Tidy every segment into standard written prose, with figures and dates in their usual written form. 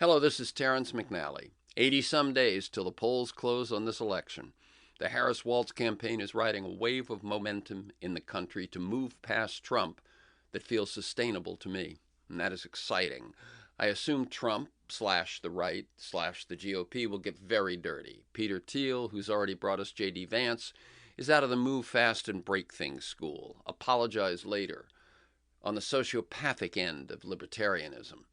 Hello, this is Terrence McNally. 80-some days till the polls close on this election. The Harris-Walz campaign is riding a wave of momentum in the country to move past Trump that feels sustainable to me, and that is exciting. I assume Trump / the right / the GOP will get very dirty. Peter Thiel, who's already brought us J.D. Vance, is out of the move fast and break things school. Apologize later. On the sociopathic end of libertarianism.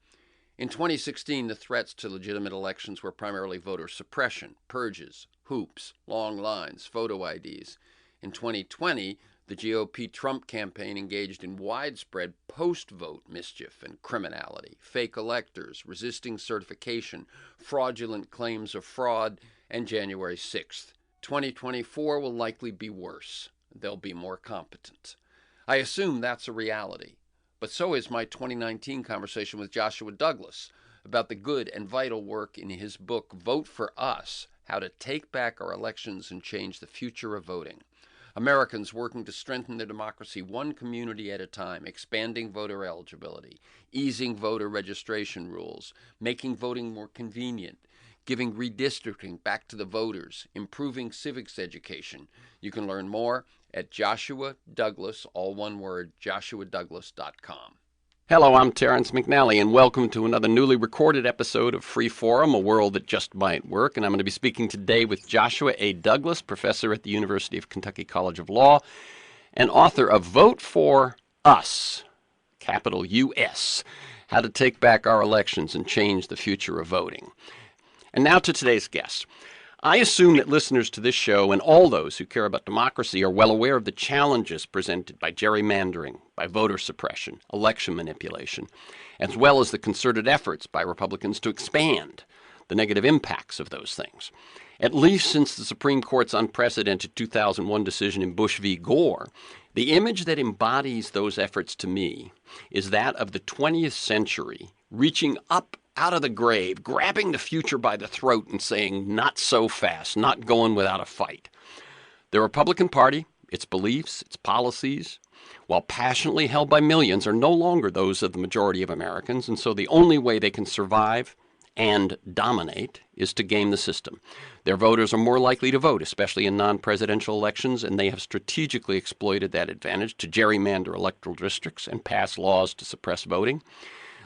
In 2016, the threats to legitimate elections were primarily voter suppression, purges, hoops, long lines, photo IDs. In 2020, the GOP Trump campaign engaged in widespread post-vote mischief and criminality, fake electors, resisting certification, fraudulent claims of fraud, and January 6th. 2024 will likely be worse. They'll be more competent. I assume that's a reality. But so is my 2019 conversation with Joshua Douglas about the good and vital work in his book, Vote for Us, How to Take Back Our Elections and Change the Future of Voting. Americans working to strengthen their democracy one community at a time, expanding voter eligibility, easing voter registration rules, making voting more convenient, giving redistricting back to the voters, improving civics education. You can learn more at Joshua Douglas, all one word, joshuadouglas.com. Hello, I'm Terrence McNally, and welcome to another newly recorded episode of Free Forum, a world that just might work. And I'm going to be speaking today with Joshua A. Douglas, professor at the University of Kentucky College of Law, and author of Vote for Us, capital U.S., How to Take Back Our Elections and Change the Future of Voting. And now to today's guest. I assume that listeners to this show and all those who care about democracy are well aware of the challenges presented by gerrymandering, by voter suppression, election manipulation, as well as the concerted efforts by Republicans to expand the negative impacts of those things. At least since the Supreme Court's unprecedented 2001 decision in Bush v. Gore, the image that embodies those efforts to me is that of the 20th century reaching up out of the grave, grabbing the future by the throat and saying, not so fast, not going without a fight. The Republican Party, its beliefs, its policies, while passionately held by millions, are no longer those of the majority of Americans, and so the only way they can survive and dominate is to game the system. Their voters are more likely to vote, especially in non-presidential elections, and they have strategically exploited that advantage to gerrymander electoral districts and pass laws to suppress voting,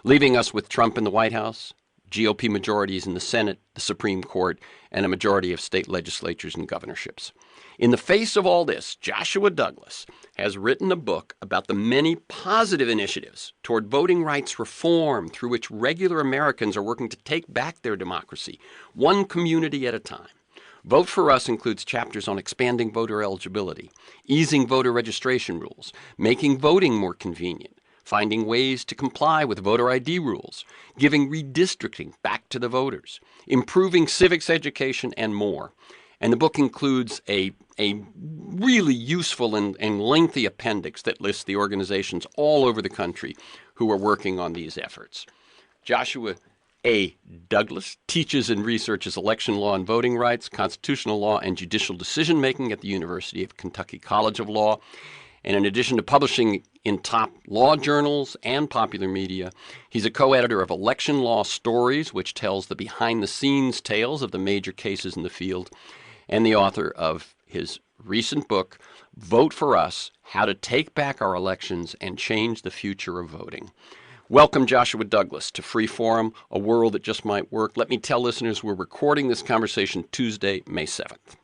leaving us with Trump in the White House, GOP majorities in the Senate, the Supreme Court, and a majority of state legislatures and governorships. In the face of all this, Joshua Douglas has written a book about the many positive initiatives toward voting rights reform through which regular Americans are working to take back their democracy, one community at a time. Vote for Us includes chapters on expanding voter eligibility, easing voter registration rules, making voting more convenient, finding ways to comply with voter ID rules, giving redistricting back to the voters, improving civics education, and more. And the book includes a really useful and lengthy appendix that lists the organizations all over the country who are working on these efforts. Joshua A. Douglas teaches and researches election law and voting rights, constitutional law, and judicial decision-making at the University of Kentucky College of Law. And in addition to publishing in top law journals and popular media, he's a co-editor of Election Law Stories, which tells the behind-the-scenes tales of the major cases in the field, and the author of his recent book, Vote for Us, How to Take Back Our Elections and Change the Future of Voting. Welcome, Joshua Douglas, to Free Forum, a world that just might work. Let me tell listeners we're recording this conversation Tuesday, May 7th.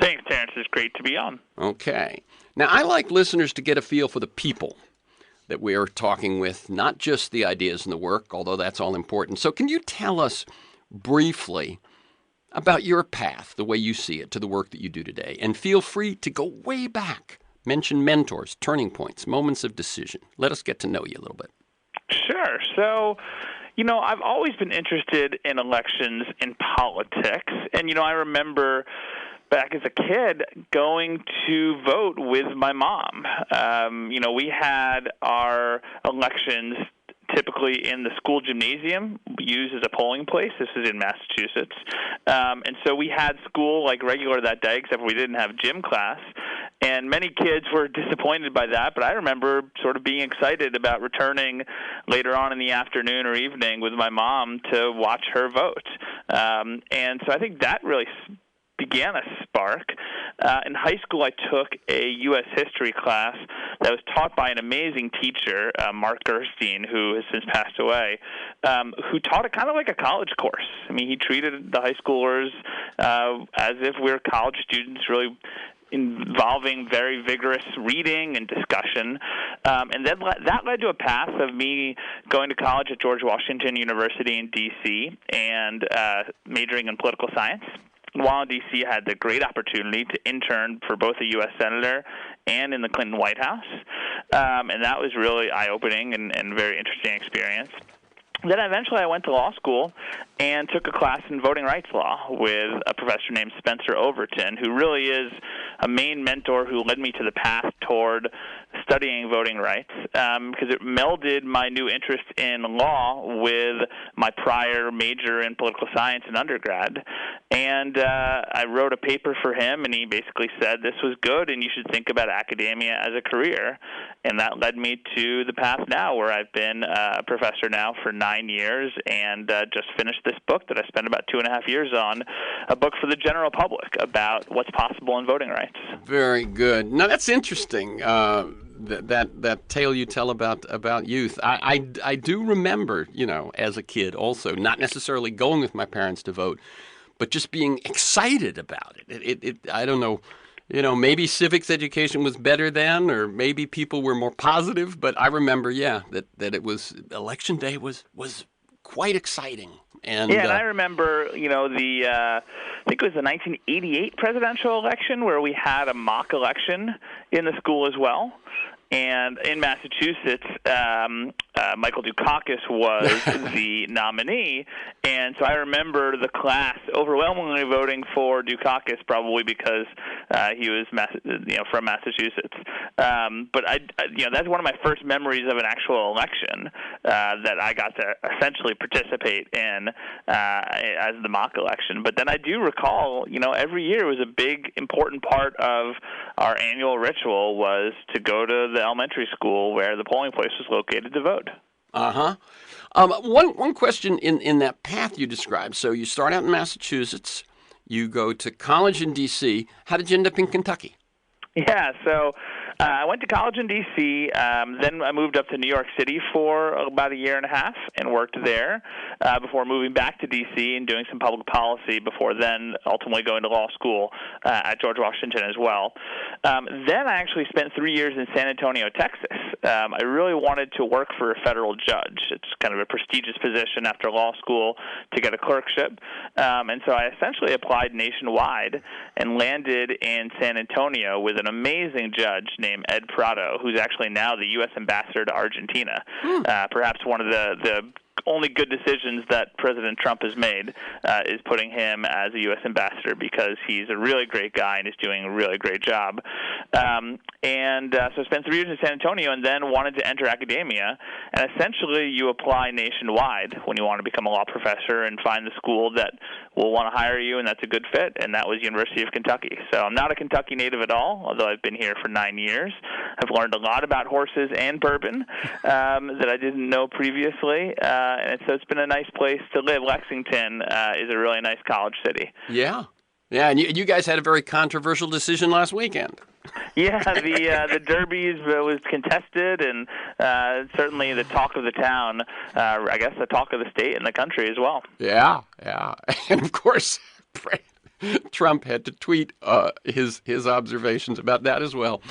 Thanks, Terrence. It's great to be on. Okay. Now, I like listeners to get a feel for the people that we are talking with, not just the ideas and the work, although that's all important. So can you tell us briefly about your path, the way you see it, to the work that you do today? And feel free to go way back. Mention mentors, turning points, moments of decision. Let us get to know you a little bit. Sure. So, I've always been interested in elections in politics. And, I remember back as a kid going to vote with my mom. We had our elections typically in the school gymnasium used as a polling place. This is in Massachusetts. And so we had school like regular that day, except we didn't have gym class. And many kids were disappointed by that, but I remember sort of being excited about returning later on in the afternoon or evening with my mom to watch her vote. And so I think that really began a spark. In high school, I took a U.S. history class that was taught by an amazing teacher, Mark Gerstein, who has since passed away, who taught it kind of like a college course. I mean, he treated the high schoolers as if we were college students, really involving very vigorous reading and discussion. And then that led to a path of me going to college at George Washington University in D.C. and majoring in political science. While in D.C., I had the great opportunity to intern for both a U.S. Senator and in the Clinton White House. And that was really eye-opening and very interesting experience. Then eventually I went to law school and took a class in voting rights law with a professor named Spencer Overton, who really is a main mentor who led me to the path toward studying voting rights, because it melded my new interest in law with my prior major in political science in undergrad. And I wrote a paper for him, and he basically said this was good and you should think about academia as a career. And that led me to the path now where I've been a professor now for 9 years and just finished this book that I spent about 2.5 years on, a book for the general public about what's possible in voting rights. Very good. Now, that's interesting, that tale you tell about youth. I do remember, as a kid also, not necessarily going with my parents to vote, but just being excited about it. I don't know. Maybe civics education was better then, or maybe people were more positive. But I remember, that it was election day was quite exciting. And I remember, I think it was the 1988 presidential election where we had a mock election in the school as well. And in Massachusetts, Michael Dukakis was the nominee, and so I remember the class overwhelmingly voting for Dukakis, probably because he was, from Massachusetts. But that's one of my first memories of an actual election that I got to essentially participate in as the mock election. But then I do recall, every year was a big, important part of our annual ritual was to go to the elementary school where the polling place was located to vote. One question in that path you described. So you start out in Massachusetts, you go to college in D.C. How did you end up in Kentucky? Yeah, so I went to college in D.C., then I moved up to New York City for about 1.5 years and worked there before moving back to D.C. and doing some public policy before then ultimately going to law school at George Washington as well. Then I actually spent 3 years in San Antonio, Texas. I really wanted to work for a federal judge. It's kind of a prestigious position after law school to get a clerkship. And so I essentially applied nationwide and landed in San Antonio with an amazing judge named Ed Prado, who's actually now the U.S. ambassador to Argentina. Perhaps one of the only good decisions that President Trump has made is putting him as a U.S. ambassador, because he's a really great guy and is doing a really great job. So I spent 3 years in San Antonio and then wanted to enter academia. And essentially you apply nationwide when you want to become a law professor and find the school that will want to hire you and that's a good fit, and that was University of Kentucky. So I'm not a Kentucky native at all, although I've been here for 9 years. I've learned a lot about horses and bourbon that I didn't know previously. And so it's been a nice place to live. Lexington is a really nice college city. Yeah. And you guys had a very controversial decision last weekend. Yeah, the Derby was contested, and certainly the talk of the town, I guess the talk of the state and the country as well. Yeah. And of course, Trump had to tweet his observations about that as well.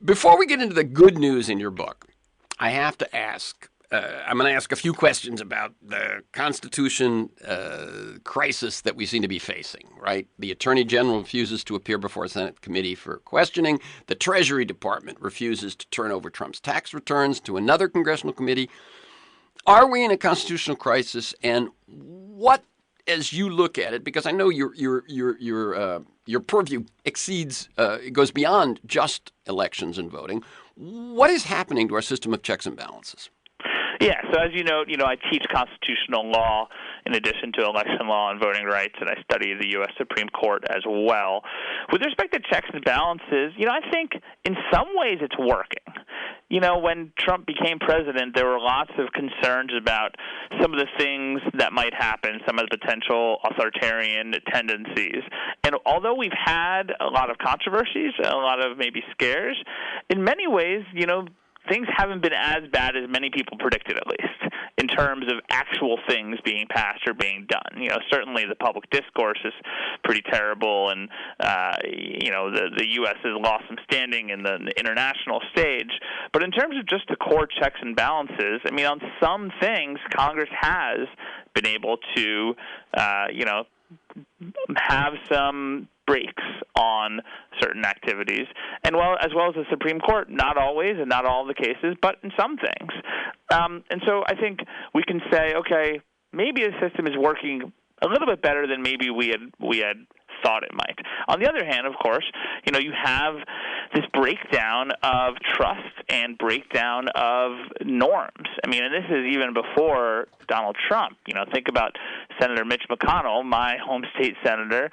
Before we get into the good news in your book, I have to ask, I'm going to ask a few questions about the Constitution crisis that we seem to be facing, right? The Attorney General refuses to appear before a Senate committee for questioning. The Treasury Department refuses to turn over Trump's tax returns to another congressional committee. Are we in a constitutional crisis? And what, as you look at it, because I know your purview exceeds, it goes beyond just elections and voting, what is happening to our system of checks and balances? Yeah, so as I teach constitutional law in addition to election law and voting rights, and I study the U.S. Supreme Court as well. With respect to checks and balances, I think in some ways it's working. When Trump became president, there were lots of concerns about some of the things that might happen, some of the potential authoritarian tendencies. And although we've had a lot of controversies, a lot of maybe scares, in many ways, things haven't been as bad as many people predicted, at least, in terms of actual things being passed or being done. Certainly the public discourse is pretty terrible, and, the U.S. has lost some standing in the international stage. But in terms of just the core checks and balances, on some things, Congress has been able to, have some breaks on certain activities, and as well as the Supreme Court, not always and not all the cases, but in some things. And so I think we can say, okay, maybe the system is working a little bit better than maybe we had thought it might. On the other hand, of course, you have this breakdown of trust and breakdown of norms. And this is even before Donald Trump. Think about Senator Mitch McConnell, my home state senator,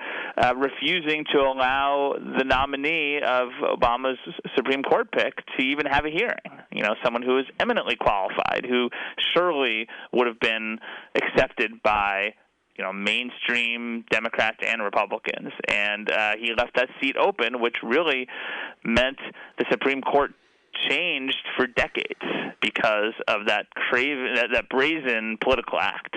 refusing to allow the nominee of Obama's Supreme Court pick to even have a hearing. Someone who is eminently qualified, who surely would have been accepted by mainstream Democrats and Republicans. And he left that seat open, which really meant the Supreme Court changed for decades because of that brazen political act.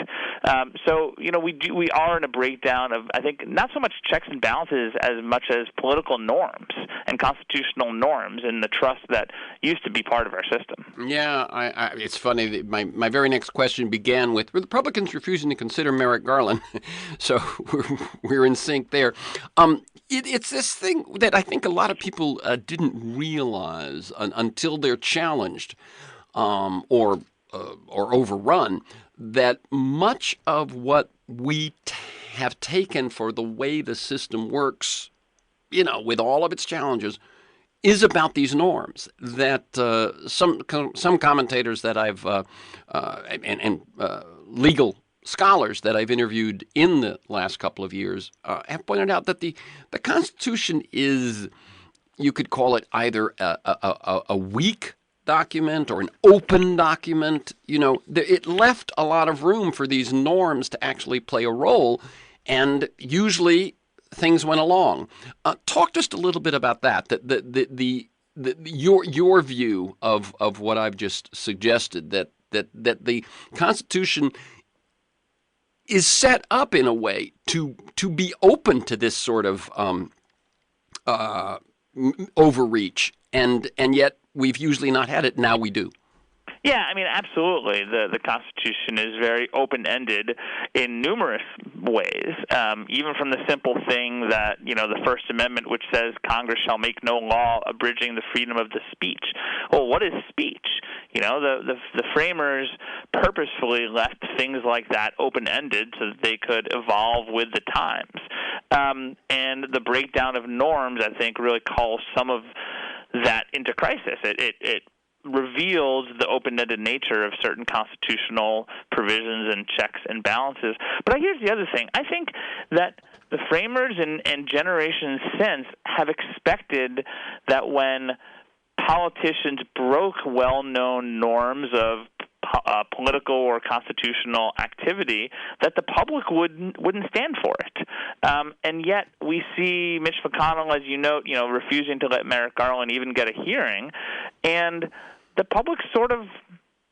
So we are in a breakdown of, I think, not so much checks and balances as much as political norms and constitutional norms and the trust that used to be part of our system. Yeah, it's funny that my very next question began with Republicans refusing to consider Merrick Garland, so we're in sync there. It's this thing that I think a lot of people didn't realize until they're challenged or overrun, that much of what we have taken for the way the system works, with all of its challenges, is about these norms that some commentators that I've and legal scholars that I've interviewed in the last couple of years have pointed out that the Constitution is, you could call it either a weak document or an open document. It left a lot of room for these norms to actually play a role, and usually things went along. Talk just a little bit about that. Your view of what I've just suggested, that the Constitution is set up in a way to be open to this sort of overreach, and yet we've usually not had it. Now we do. Yeah, absolutely. The Constitution is very open-ended in numerous ways, even from the simple thing that, the First Amendment, which says Congress shall make no law abridging the freedom of the speech. Well, what is speech? The framers purposefully left things like that open-ended so that they could evolve with the times. And the breakdown of norms, I think, really calls some of that into crisis. It reveals the open-ended nature of certain constitutional provisions and checks and balances. But here's the other thing. I think that the framers and generations since have expected that when politicians broke well-known norms of political or constitutional activity, that the public wouldn't stand for it. And yet we see Mitch McConnell, as you note, refusing to let Merrick Garland even get a hearing, and the public sort of,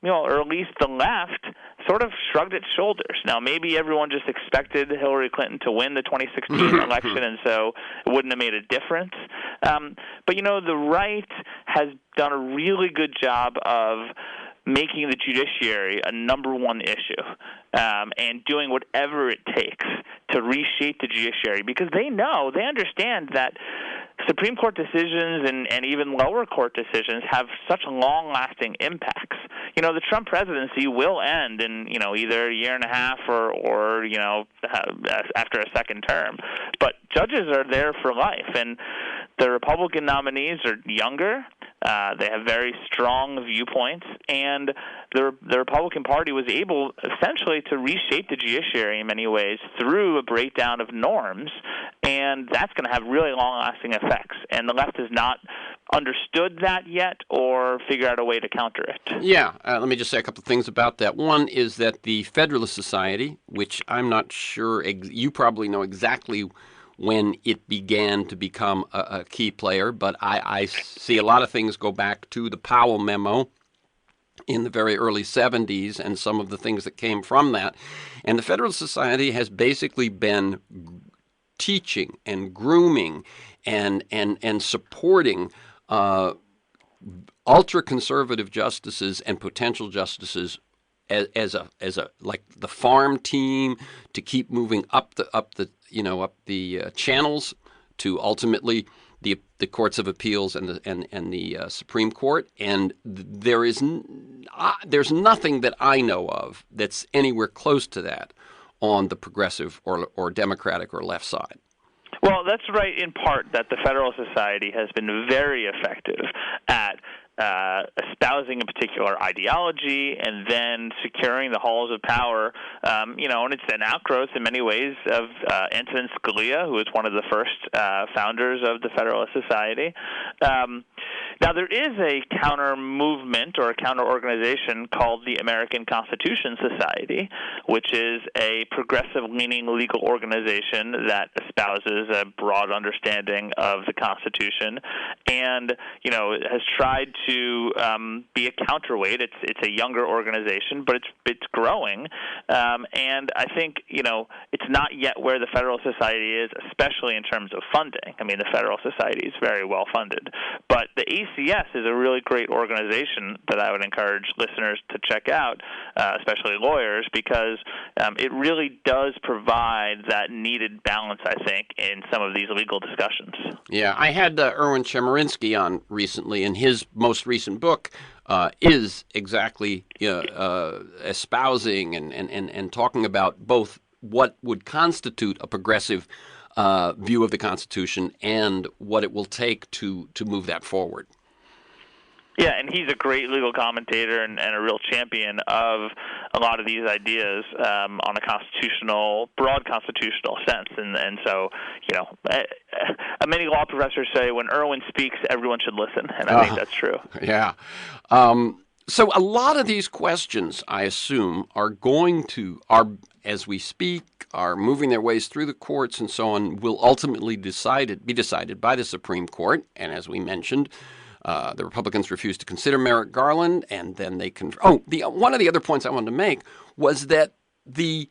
or at least the left, sort of shrugged its shoulders. Now, maybe everyone just expected Hillary Clinton to win the 2016 election, and so it wouldn't have made a difference. But, the right has done a really good job of making the judiciary a number one issue, and doing whatever it takes to reshape the judiciary, because they understand that Supreme Court decisions and even lower court decisions have such long-lasting impacts. The Trump presidency will end in, either a year and a half or after a second term. But judges are there for life, and the Republican nominees are younger. They have very strong viewpoints, and the Republican Party was able essentially to reshape the judiciary in many ways through a breakdown of norms, and that's going to have really long-lasting effects. And the left has not understood that yet or figured out a way to counter it. Yeah, let me just say a couple of things about that. One is that the Federalist Society, which I'm not sure, you probably know exactly when it began to become a key player, but I see a lot of things go back to the Powell memo in the very early 70s and some of the things that came from that. And the Federalist Society has basically been teaching and grooming and supporting ultra-conservative justices and potential justices as a like the farm team to keep moving up the channels to ultimately the courts of appeals and the Supreme Court. And there's nothing that I know of that's anywhere close to that on the progressive or Democratic or left side. Well, that's right in part that the Federalist Society has been very effective at espousing a particular ideology and then securing the halls of power, and it's an outgrowth in many ways of Antonin Scalia, who was one of the first founders of the Federalist Society. Now, there is a counter-movement or a counter-organization called the American Constitution Society, which is a progressive-leaning legal organization that espouses a broad understanding of the Constitution and, has tried to be a counterweight. It's a younger organization, but it's growing. And I think, it's not yet where the Federalist Society is, especially in terms of funding. I mean, the Federalist Society is very well funded. But the ACS is a really great organization that I would encourage listeners to check out, especially lawyers, because it really does provide that needed balance, I think, in some of these legal discussions. Yeah, I had Erwin Chemerinsky on recently, and his most recent book is exactly espousing and talking about both what would constitute a progressive view of the Constitution and what it will take to move that forward. Yeah, and he's a great legal commentator and a real champion of a lot of these ideas on a broad constitutional sense. And so, many law professors say when Erwin speaks, everyone should listen, and I think that's true. Yeah. So a lot of these questions, I assume, are as we speak, are moving their ways through the courts and so on, will ultimately be decided by the Supreme Court. And as we mentioned, the Republicans refused to consider Merrick Garland, and then they one of the other points I wanted to make was that the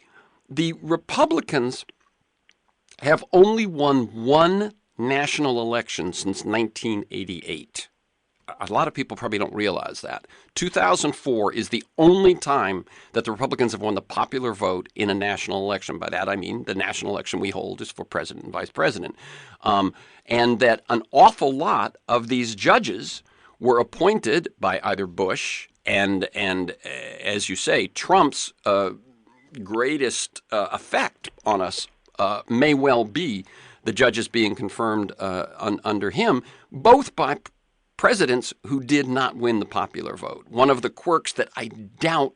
Republicans have only won one national election since 1988. A lot of people probably don't realize that. 2004 is the only time that the Republicans have won the popular vote in a national election. By that I mean the national election we hold is for president and vice president. And that an awful lot of these judges were appointed by either Bush and as you say, Trump's greatest effect on us may well be the judges being confirmed under him, both by presidents who did not win the popular vote. One of the quirks that I doubt,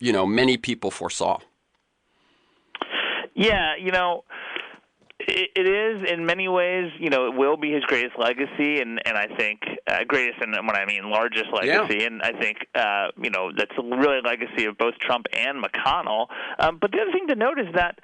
many people foresaw. Yeah, it is in many ways, it will be his greatest legacy, and I think greatest, and when I mean largest legacy, and I think that's really a legacy of both Trump and McConnell. But the other thing to note is that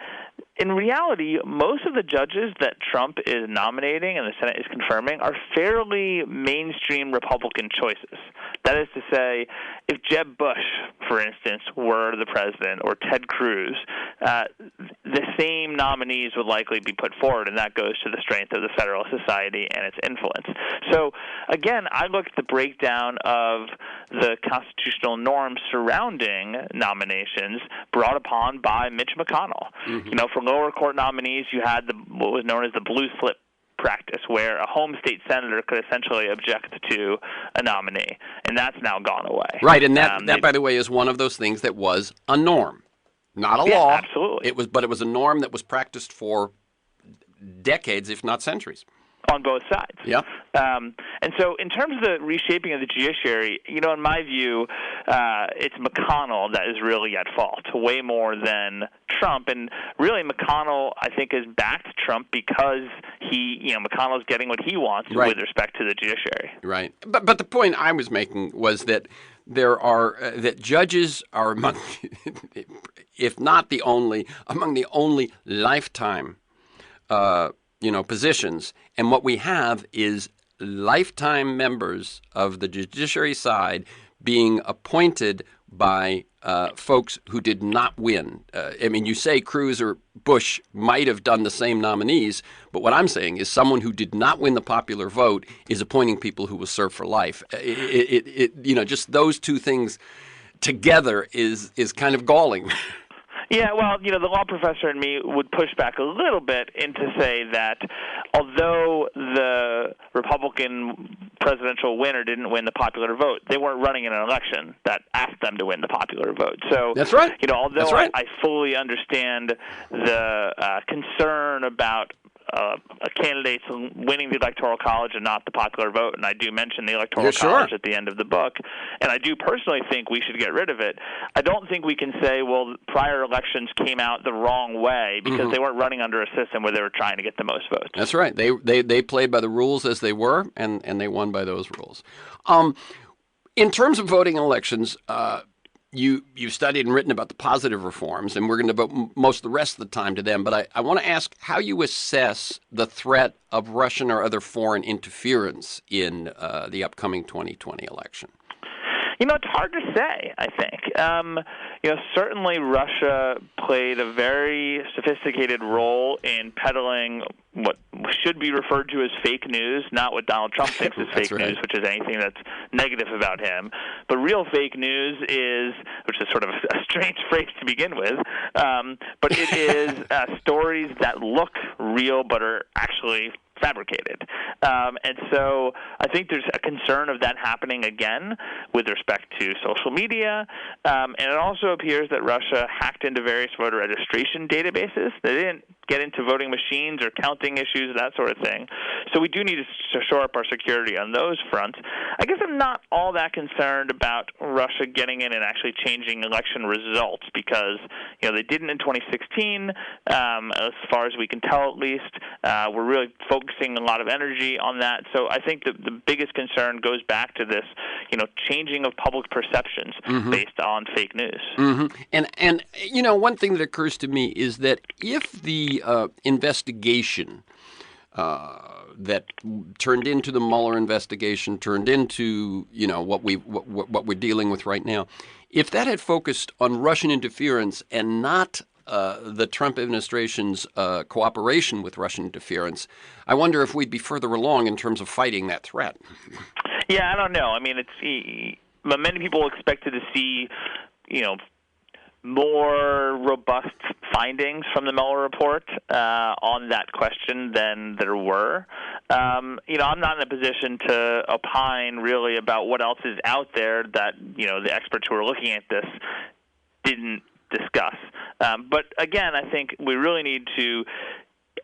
in reality, most of the judges that Trump is nominating and the Senate is confirming are fairly mainstream Republican choices. That is to say, if Jeb Bush, for instance, were the president, or Ted Cruz, the same nominees would likely be put forward, and that goes to the strength of the Federalist Society and its influence. So, again, I look at the breakdown of the constitutional norms surrounding nominations brought upon by Mitch McConnell. Mm-hmm. For lower court nominees, you had what was known as the blue slip practice, where a home state senator could essentially object to a nominee, and that's now gone away. Right, and that by the way, is one of those things that was a norm, not a law. Absolutely. But it was a norm that was practiced for decades, if not centuries. on both sides. Yeah. And so in terms of the reshaping of the judiciary, in my view, it's McConnell that is really at fault, way more than Trump. And really McConnell, I think, has backed Trump because McConnell's getting what he wants with respect to the judiciary. Right. But the point I was making was that there are that judges are among, if not the only, among the only lifetime positions. And what we have is lifetime members of the judiciary side being appointed by folks who did not win. You say Cruz or Bush might have done the same nominees, but what I'm saying is someone who did not win the popular vote is appointing people who will serve for life. Just those two things together is kind of galling. Yeah, well, the law professor in me would push back a little bit into say that although the Republican presidential winner didn't win the popular vote, they weren't running in an election that asked them to win the popular vote. So that's right. Although I fully understand the concern about candidates winning the Electoral College and not the popular vote, and I do mention the Electoral College at the end of the book, and I do personally think we should get rid of it. I don't think we can say, well, prior elections came out the wrong way because they weren't running under a system where they were trying to get the most votes. That's right. They played by the rules as they were, and they won by those rules. In terms of voting elections, You've studied and written about the positive reforms, and we're going to devote most of the rest of the time to them. But I want to ask how you assess the threat of Russian or other foreign interference in the upcoming 2020 election. It's hard to say, I think. Certainly Russia played a very sophisticated role in peddling what should be referred to as fake news, not what Donald Trump thinks is fake news, which is anything that's negative about him. But real fake news is, which is sort of a strange phrase to begin with, but it is stories that look real but are actually fabricated. And so I think there's a concern of that happening again with respect to social media. And it also appears that Russia hacked into various voter registration databases. They didn't get into voting machines or counting issues, that sort of thing. So we do need to shore up our security on those fronts. I guess I'm not all that concerned about Russia getting in and actually changing election results because, they didn't in 2016, as far as we can tell at least. We're really focusing a lot of energy on that. So I think the biggest concern goes back to this, changing of public perceptions based on fake news. And one thing that occurs to me is that if the investigation that turned into the Mueller investigation, turned into what we're dealing with right now, if that had focused on Russian interference and not the Trump administration's cooperation with Russian interference, I wonder if we'd be further along in terms of fighting that threat. Yeah, I don't know. It's many people expected to see, more robust findings from the Mueller report on that question than there were. I'm not in a position to opine really about what else is out there that, the experts who are looking at this didn't discuss. But again, I think we really need to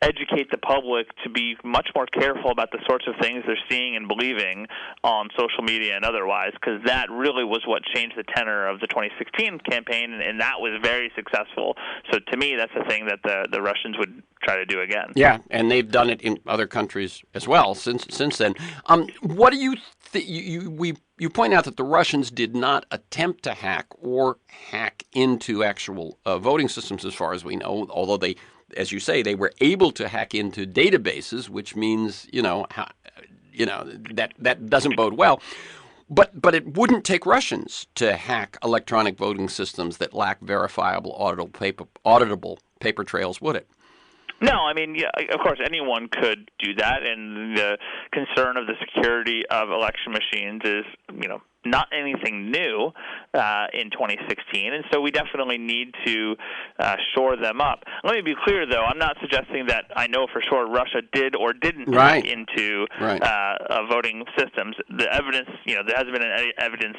educate the public to be much more careful about the sorts of things they're seeing and believing on social media and otherwise, because that really was what changed the tenor of the 2016 campaign, and that was very successful. So to me, that's the thing that the Russians would try to do again. Yeah, and they've done it in other countries as well since then. What do you you point out that the Russians did not attempt to hack or hack into actual voting systems as far as we know, although they, as you say, they were able to hack into databases, which means, that doesn't bode well. But it wouldn't take Russians to hack electronic voting systems that lack verifiable auditable paper trails, would it? No, of course, anyone could do that, and the concern of the security of election machines is, not anything new in 2016, and so we definitely need to shore them up. Let me be clear, though. I'm not suggesting that I know for sure Russia did or didn't hack into voting systems. The evidence, there hasn't been any evidence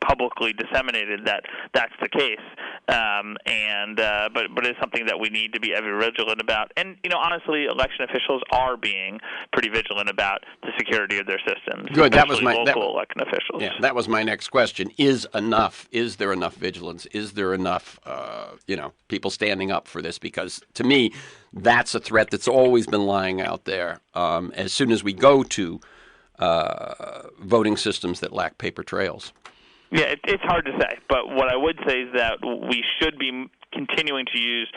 publicly disseminated that that's the case. But it's something that we need to be ever vigilant about. And honestly, election officials are being pretty vigilant about the security of their systems. Good. That was local election officials. Yeah, that was my next question. Is there enough vigilance? Is there enough people standing up for this? Because to me, that's a threat that's always been lying out there. As soon as we go to voting systems that lack paper trails. Yeah, it's hard to say, but what I would say is that we should be continuing to use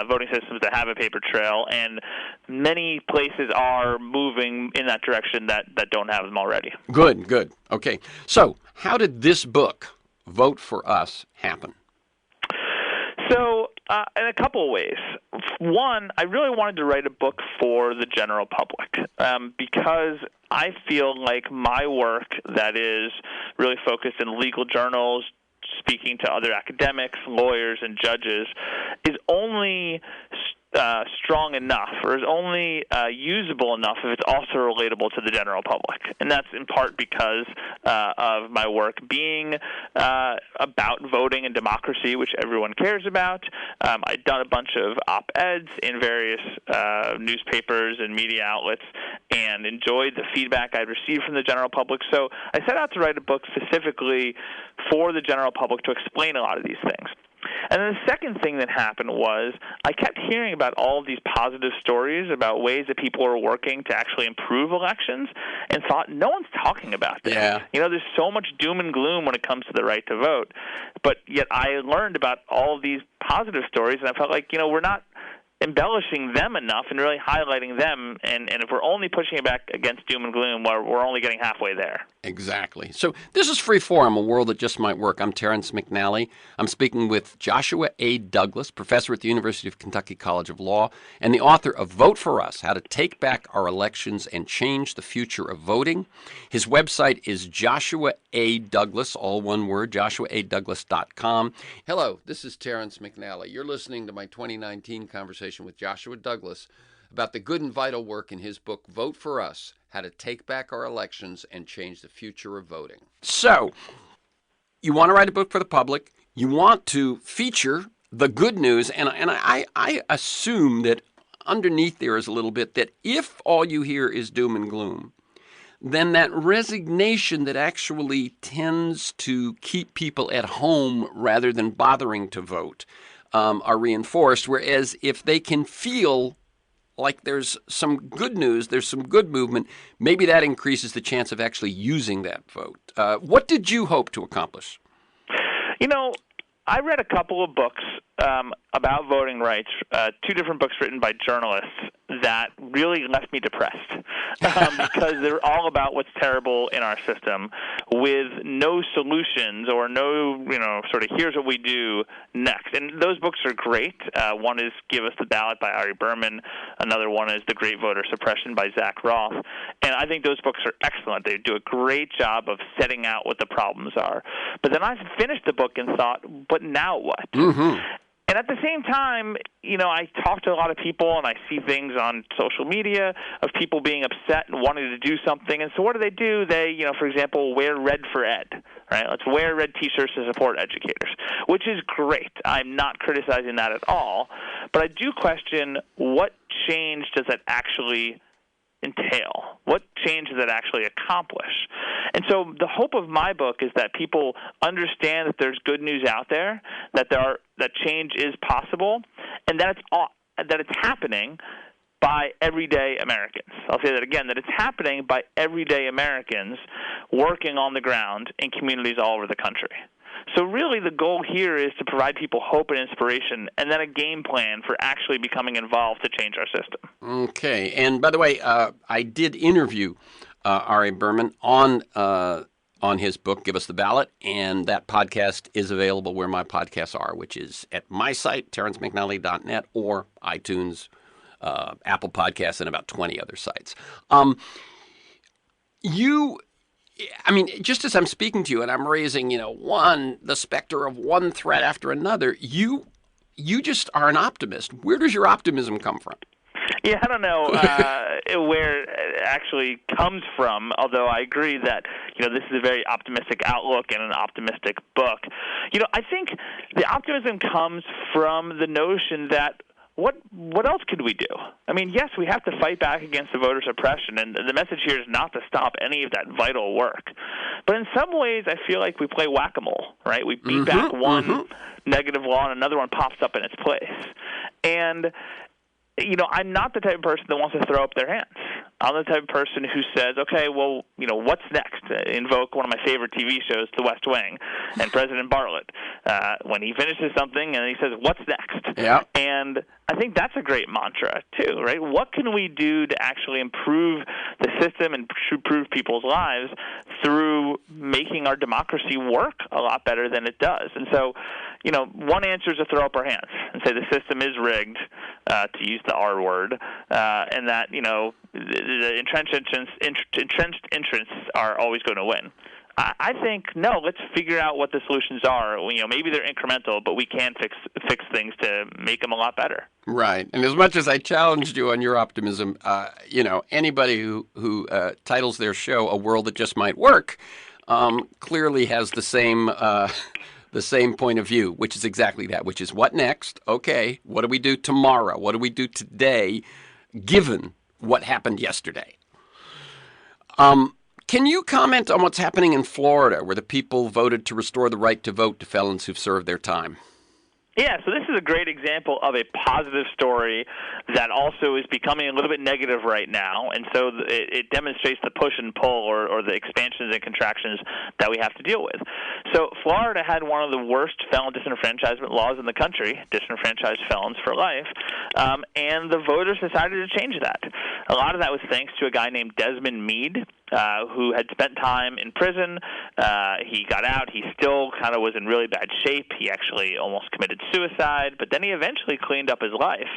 voting systems that have a paper trail, and many places are moving in that direction that don't have them already. Good. Okay. So how did this book, Vote for Us, happen? So in a couple of ways. One, I really wanted to write a book for the general public because I feel like my work that is really focused in legal journals, speaking to other academics, lawyers, and judges, is only strong enough or is only usable enough if it's also relatable to the general public. And that's in part because of my work being about voting and democracy, which everyone cares about. I've done a bunch of op-eds in various newspapers and media outlets and enjoyed the feedback I'd received from the general public. So I set out to write a book specifically for the general public to explain a lot of these things. And then the second thing that happened was I kept hearing about all of these positive stories about ways that people are working to actually improve elections and thought, no one's talking about this. Yeah. There's so much doom and gloom when it comes to the right to vote. But yet I learned about all of these positive stories, and I felt like, we're not embellishing them enough and really highlighting them. And if we're only pushing it back against doom and gloom, we're only getting halfway there. Exactly. So this is Freeform, a world that just might work. I'm Terrence McNally. I'm speaking with Joshua A. Douglas, professor at the University of Kentucky College of Law, and the author of Vote for Us, How to Take Back Our Elections and Change the Future of Voting. His website is Joshua A. Douglas, all one word, joshuadouglas.com. Hello, this is Terrence McNally. You're listening to my 2019 conversation with Joshua Douglas about the good and vital work in his book, Vote for Us, How to Take Back Our Elections and Change the Future of Voting. So, you want to write a book for the public. You want to feature the good news. And I assume that underneath there is a little bit that if all you hear is doom and gloom, then that resignation that actually tends to keep people at home rather than bothering to vote are reinforced. Whereas if they can feel like there's some good news, there's some good movement, maybe that increases the chance of actually using that vote. What did you hope to accomplish? I read a couple of books about voting rights, two different books written by journalists that really left me depressed because they're all about what's terrible in our system with no solutions or no, sort of here's what we do next. And those books are great. One is Give Us the Ballot by Ari Berman. Another one is The Great Voter Suppression by Zach Roth. And I think those books are excellent. They do a great job of setting out what the problems are. But then I finished the book and thought, but now what? Mm-hmm. And at the same time, I talk to a lot of people and I see things on social media of people being upset and wanting to do something. And so what do? They, for example, wear red for ed, right? Let's wear red T-shirts to support educators, which is great. I'm not criticizing that at all. But I do question what change does that actually entail? What change does it actually accomplish? And so the hope of my book is that people understand that there's good news out there, that change is possible, and that it's happening by everyday Americans. I'll say that again, that it's happening by everyday Americans working on the ground in communities all over the country. So really the goal here is to provide people hope and inspiration and then a game plan for actually becoming involved to change our system. Okay. And by the way, I did interview Ari Berman on his book, Give Us the Ballot, and that podcast is available where my podcasts are, which is at my site, terrencemcnally.net, or iTunes, Apple Podcasts, and about 20 other sites. Just as I'm speaking to you and I'm raising, the specter of one threat after another, you just are an optimist. Where does your optimism come from? Yeah, I don't know where it actually comes from, although I agree that, this is a very optimistic outlook and an optimistic book. I think the optimism comes from the notion that what else could we do? I mean, yes, we have to fight back against the voter suppression, and the message here is not to stop any of that vital work. But in some ways, I feel like we play whack-a-mole, right? We beat back one negative law, and another one pops up in its place. And I'm not the type of person that wants to throw up their hands. I'm the type of person who says, okay, well, what's next? Invoke one of my favorite TV shows, The West Wing, and President Bartlett. When he finishes something and he says, what's next? Yeah. And I think that's a great mantra, too, right? What can we do to actually improve the system and improve people's lives through making our democracy work a lot better than it does? And so, one answer is to throw up our hands and say the system is rigged, to use the R word, and that, the entrenched interests are always going to win. I think, no, let's figure out what the solutions are. Maybe they're incremental, but we can fix things to make them a lot better. Right. And as much as I challenged you on your optimism, anybody who titles their show A World That Just Might Work clearly has the same point of view, which is exactly that, which is what next? Okay, what do we do tomorrow? What do we do today, given what happened yesterday? Can you comment on what's happening in Florida, where the people voted to restore the right to vote to felons who've served their time? Yeah, so this is a great example of a positive story that also is becoming a little bit negative right now, and so it demonstrates the push and pull or the expansions and contractions that we have to deal with. So Florida had one of the worst felon disenfranchisement laws in the country, disenfranchised felons for life, and the voters decided to change that. A lot of that was thanks to a guy named Desmond Meade, who had spent time in prison. He got out. He still kind of was in really bad shape. He actually almost committed suicide, but then he eventually cleaned up his life.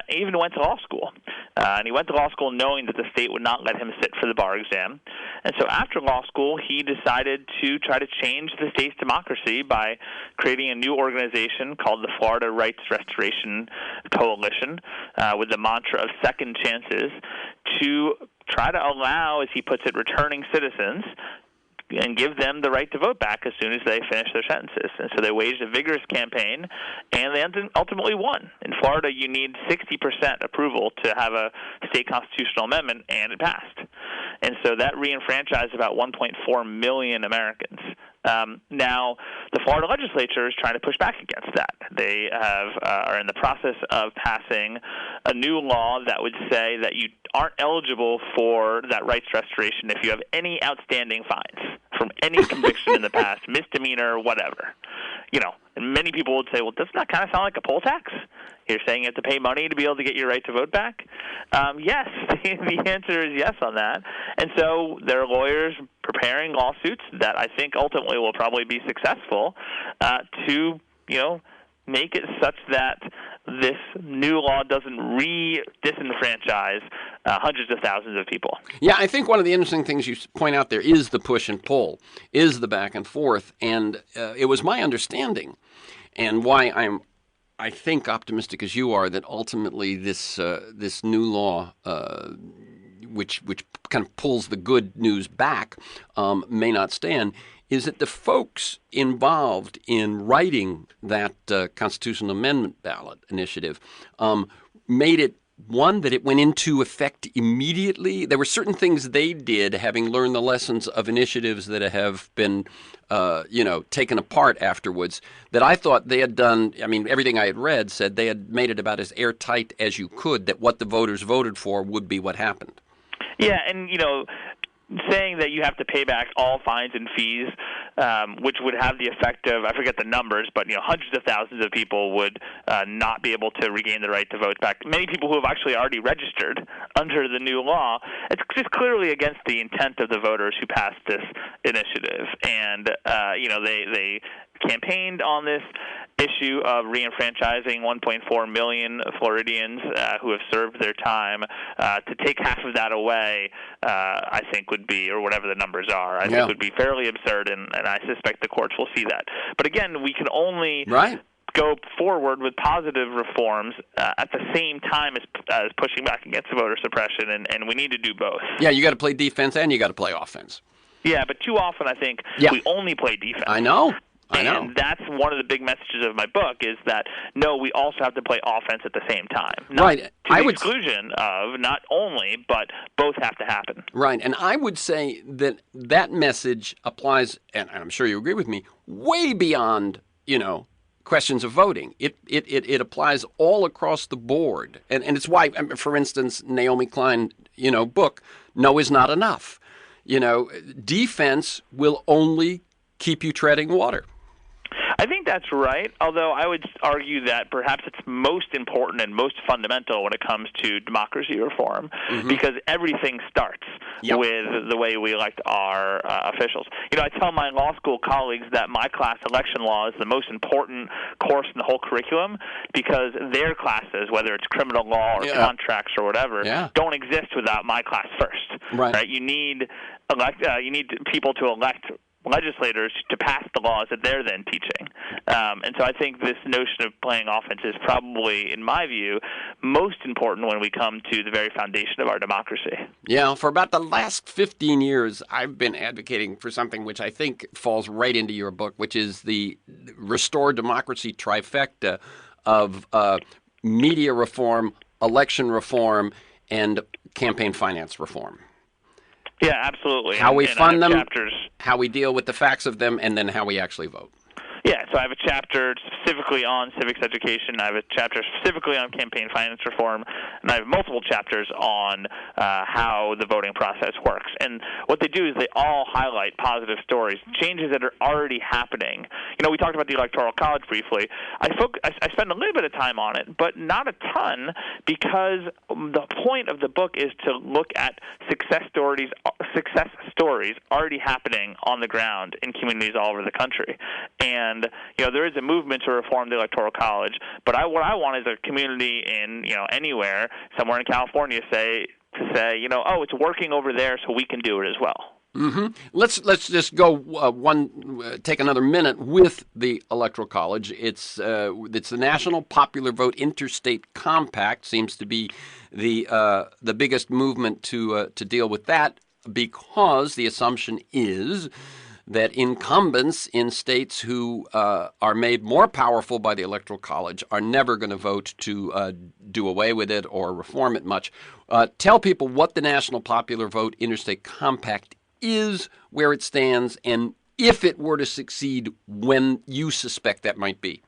He even went to law school. And he went to law school knowing that the state would not let him sit for the bar exam. And so after law school, he decided to try to change the state's democracy by creating a new organization called the Florida Rights Restoration Coalition, with the mantra of second chances, to try to allow, as he puts it, returning citizens and give them the right to vote back as soon as they finish their sentences. And so they waged a vigorous campaign, and they ultimately won. In Florida, you need 60% approval to have a state constitutional amendment, and it passed. And so that re-enfranchised about 1.4 million Americans. Now, the Florida legislature is trying to push back against that. They are in the process of passing a new law that would say that you aren't eligible for that rights restoration if you have any outstanding fines from any conviction in the past, misdemeanor, whatever. And many people would say, well, doesn't that kind of sound like a poll tax? You're saying you have to pay money to be able to get your right to vote back? Yes, the answer is yes on that. And so there are lawyers preparing lawsuits that I think ultimately will probably be successful to, make it such that this new law doesn't disenfranchise hundreds of thousands of people. Yeah, I think one of the interesting things you point out there is the push and pull, is the back and forth. And it was my understanding, and why I think optimistic as you are, that ultimately this new law, which kind of pulls the good news back, may not stand, is that the folks involved in writing that constitutional amendment ballot initiative made it, one, that it went into effect immediately. There were certain things they did, having learned the lessons of initiatives that have been, taken apart afterwards, that I thought they had done. I mean, everything I had read said they had made it about as airtight as you could, that what the voters voted for would be what happened. Yeah, and, saying that you have to pay back all fines and fees, which would have the effect of, I forget the numbers, but hundreds of thousands of people would not be able to regain the right to vote back. Many people who have actually already registered under the new law. It's just clearly against the intent of the voters who passed this initiative. And they campaigned on this issue of reenfranchising 1.4 million Floridians who have served their time. To take half of that away, I think would be, or whatever the numbers are, I think would be fairly absurd, and I suspect the courts will see that. But again, we can only go forward with positive reforms at the same time as pushing back against voter suppression, and we need to do both. Yeah, you got to play defense and you got to play offense. Yeah, but too often I think we only play defense. I know. And that's one of the big messages of my book is that, no, we also have to play offense at the same time. Not to the exclusion of not only, but both have to happen. Right. And I would say that message applies, and I'm sure you agree with me, way beyond, questions of voting. It applies all across the board. And it's why, for instance, Naomi Klein, book, No is Not Enough. Defense will only keep you treading water. I think that's right, although I would argue that perhaps it's most important and most fundamental when it comes to democracy reform, because everything starts with the way we elect our officials. I tell my law school colleagues that my class, election law, is the most important course in the whole curriculum because their classes, whether it's criminal law or contracts or whatever, don't exist without my class first. Right? You need people to elect legislators to pass the laws that they're then teaching. And so I think this notion of playing offense is probably, in my view, most important when we come to the very foundation of our democracy. Yeah, for about the last 15 years, I've been advocating for something which I think falls right into your book, which is the Restore Democracy trifecta of media reform, election reform, and campaign finance reform. Yeah, absolutely. How we fund them, chapters. How we deal with the facts of them, and then how we actually vote. Yeah, so I have a chapter specifically on civics education. I have a chapter specifically on campaign finance reform, and I have multiple chapters on how the voting process works. And what they do is they all highlight positive stories, changes that are already happening. We talked about the Electoral College briefly. I spend a little bit of time on it, but not a ton, because the point of the book is to look at success stories already happening on the ground in communities all over the country. And there is a movement to reform the Electoral College, but what I want is a community in anywhere, somewhere in California, to say it's working over there, so we can do it as well. Mm-hmm. Let's just go take another minute with the Electoral College. It's the National Popular Vote Interstate Compact seems to be the biggest movement to deal with that, because the assumption is that incumbents in states who are made more powerful by the Electoral College are never going to vote to do away with it or reform it much. Tell people what the National Popular Vote Interstate Compact is, where it stands, and if it were to succeed, when you suspect that might be.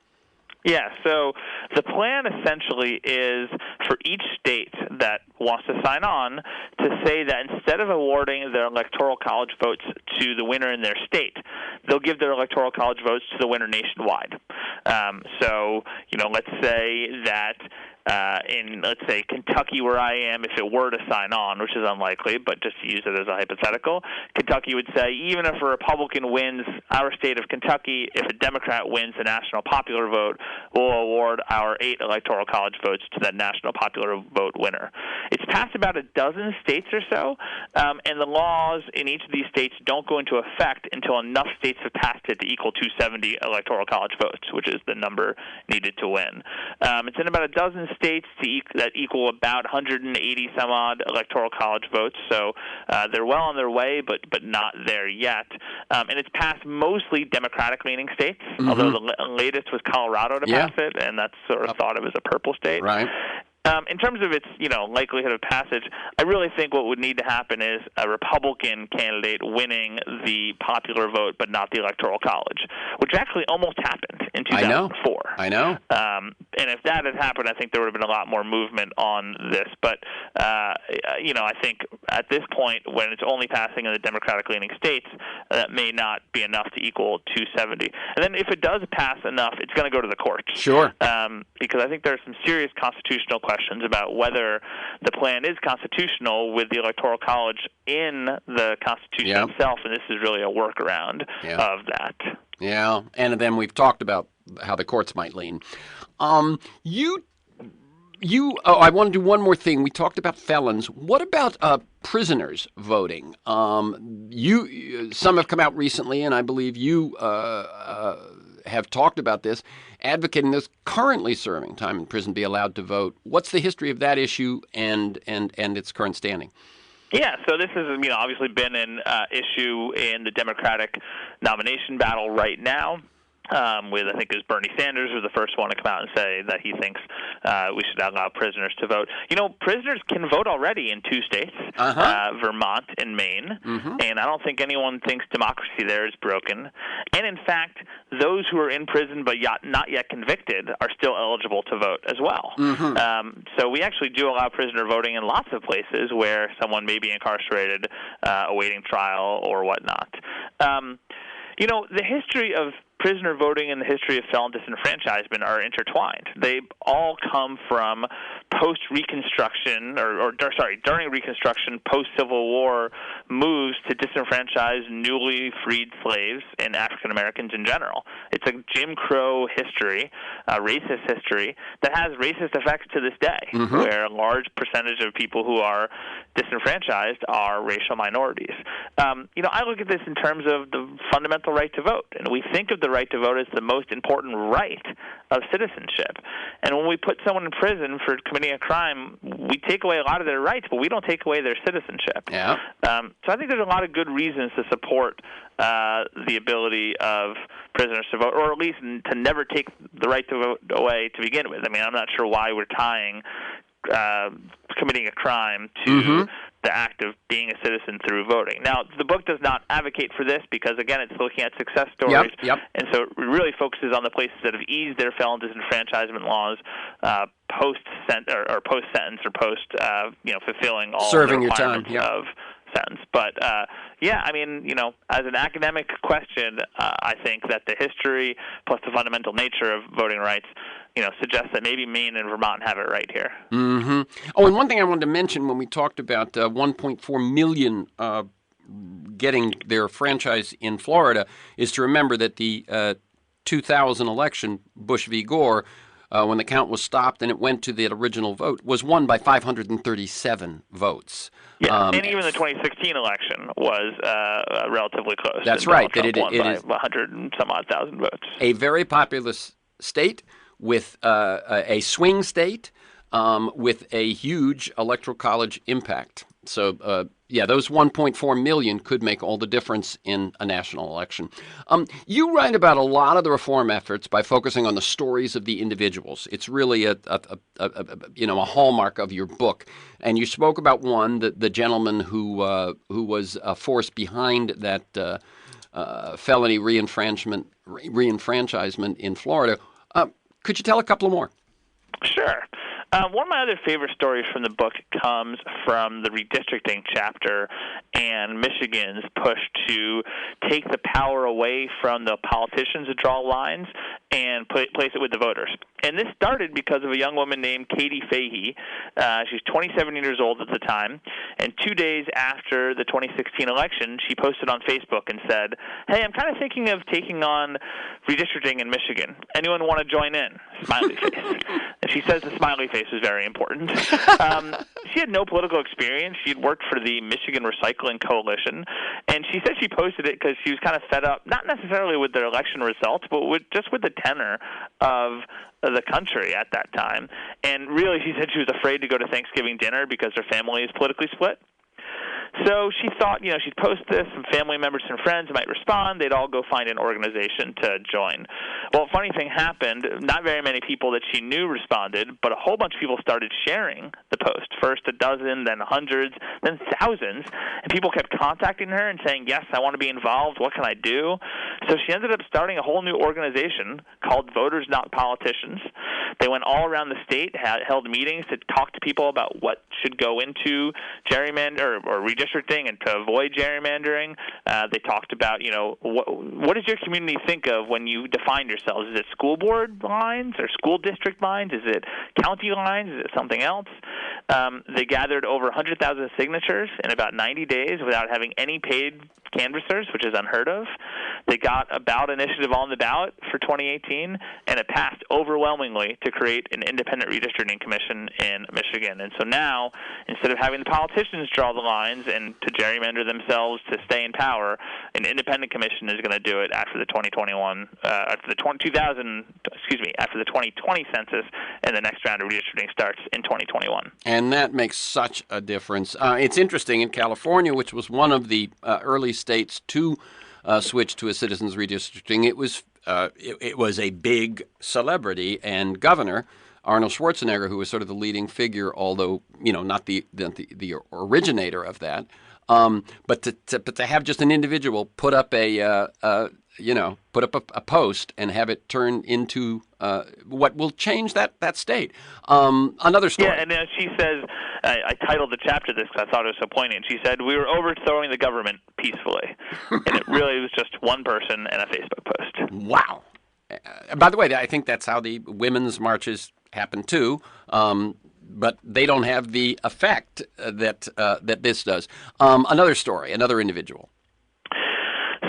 Yeah, so the plan essentially is for each state that wants to sign on to say that instead of awarding their Electoral College votes to the winner in their state, they'll give their Electoral College votes to the winner nationwide. Let's say that in, let's say, Kentucky, where I am, if it were to sign on, which is unlikely, but just to use it as a hypothetical, Kentucky would say, even if a Republican wins our state of Kentucky, if a Democrat wins the national popular vote, we'll award our 8 Electoral College votes to that national popular vote winner. It's passed about a dozen states or so, and the laws in each of these states don't go into effect until enough states have passed it to equal 270 Electoral College votes, which is the number needed to win. It's in about a dozen states that equal about 180 some odd Electoral College votes, so they're well on their way, but not there yet. And it's passed mostly Democratic-leaning states, although the latest was Colorado to pass it, and that's sort of thought of as a purple state. Right. In terms of its, likelihood of passage, I really think what would need to happen is a Republican candidate winning the popular vote, but not the Electoral College, which actually almost happened in 2004. I know. And if that had happened, I think there would have been a lot more movement on this. But, I think at this point, when it's only passing in the Democratic-leaning states, that may not be enough to equal 270. And then if it does pass enough, it's going to go to the courts. Sure. Because I think there are some serious constitutional questions about whether the plan is constitutional with the Electoral College in the Constitution itself, and this is really a workaround of that. Yeah, and then we've talked about how the courts might lean. I want to do one more thing. We talked about felons. What about prisoners voting? Some have come out recently, and I believe you have talked about this, advocating this, currently serving time in prison, be allowed to vote. What's the history of that issue and its current standing? Yeah, so this has obviously been an issue in the Democratic nomination battle right now. With, I think it was Bernie Sanders was the first one to come out and say that he thinks we should allow prisoners to vote. Prisoners can vote already in 2 states, Vermont and Maine, and I don't think anyone thinks democracy there is broken. And in fact, those who are in prison but not yet convicted are still eligible to vote as well. So we actually do allow prisoner voting in lots of places where someone may be incarcerated, awaiting trial or whatnot. The history of prisoner voting and the history of felon disenfranchisement are intertwined. They all come from post-Reconstruction, during Reconstruction, post-Civil War moves to disenfranchise newly freed slaves and African Americans in general. It's a Jim Crow history, a racist history, that has racist effects to this day, where a large percentage of people who are disenfranchised are racial minorities. I look at this in terms of the fundamental right to vote, and we think of the right to vote as the most important right of citizenship. And when we put someone in prison for committing a crime, we take away a lot of their rights, but we don't take away their citizenship. Yeah. So I think there's a lot of good reasons to support the ability of prisoners to vote, or at least to never take the right to vote away to begin with. I mean, I'm not sure why we're tying committing a crime to the act of being a citizen through voting. Now, the book does not advocate for this because, again, it's looking at success stories, and so it really focuses on the places that have eased their felon disenfranchisement laws post-sentence or fulfilling all serving the your time of sentence. But as an academic question, I think that the history plus the fundamental nature of voting rights suggests that maybe Maine and Vermont have it right here. Oh, and one thing I wanted to mention when we talked about 1.4 million getting their franchise in Florida is to remember that the 2000 election, Bush v. Gore, when the count was stopped and it went to the original vote, was won by 537 votes. Yeah, and even the 2016 election was relatively close. That's right. Trump won by 100 and some odd thousand votes. A very populous state with a swing state with a huge electoral college impact. So, those 1.4 million could make all the difference in a national election. You write about a lot of the reform efforts by focusing on the stories of the individuals. It's really a hallmark of your book. And you spoke about one, the gentleman who was a force behind that felony reenfranchisement in Florida. Could you tell a couple more? Sure. One of my other favorite stories from the book comes from the redistricting chapter and Michigan's push to take the power away from the politicians to draw lines and place it with the voters. And this started because of a young woman named Katie Fahey. She's 27 years old at the time, and 2 days after the 2016 election, she posted on Facebook and said, "Hey, I'm kind of thinking of taking on redistricting in Michigan. Anyone want to join in?" Smiley face. And she says the smiley face was very important. She had no political experience. She had worked for the Michigan Recycling Coalition, and she said she posted it because she was kind of fed up, not necessarily with their election results, but just with the tenor of the country at that time. And really, she said she was afraid to go to Thanksgiving dinner because her family is politically split. So she thought, she'd post this, some family members and friends might respond. They'd all go find an organization to join. Well, a funny thing happened. Not very many people that she knew responded, but a whole bunch of people started sharing the post. First a dozen, then hundreds, then thousands. And people kept contacting her and saying, "Yes, I want to be involved. What can I do?" So she ended up starting a whole new organization called Voters Not Politicians. They went all around the state, held meetings to talk to people about what should go into gerrymander or redistricting and to avoid gerrymandering. They talked about, what does your community think of when you define yourselves? Is it school board lines or school district lines? Is it county lines? Is it something else? They gathered over 100,000 signatures in about 90 days without having any paid canvassers, which is unheard of. They got a ballot initiative on the ballot for 2018, and it passed overwhelmingly to create an independent redistricting commission in Michigan. And so now, instead of having the politicians draw the lines and to gerrymander themselves to stay in power, an independent commission is going to do it after the 2021, after the after the 2020 census, and the next round of redistricting starts in 2021. And that makes such a difference. It's interesting, in California, which was one of the early states to switch to a citizens redistricting, it was a big celebrity, and Governor Arnold Schwarzenegger, who was sort of the leading figure, although not the originator of that. But to have just an individual put up a post and have it turn into what will change that state. Another story. Yeah, and she says, I titled the chapter this because I thought it was so poignant. She said, "We were overthrowing the government peacefully," and it really was just one person and a Facebook post. Wow. By the way, I think that's how the women's marches happen too. But they don't have the effect that this does. Another story, another individual.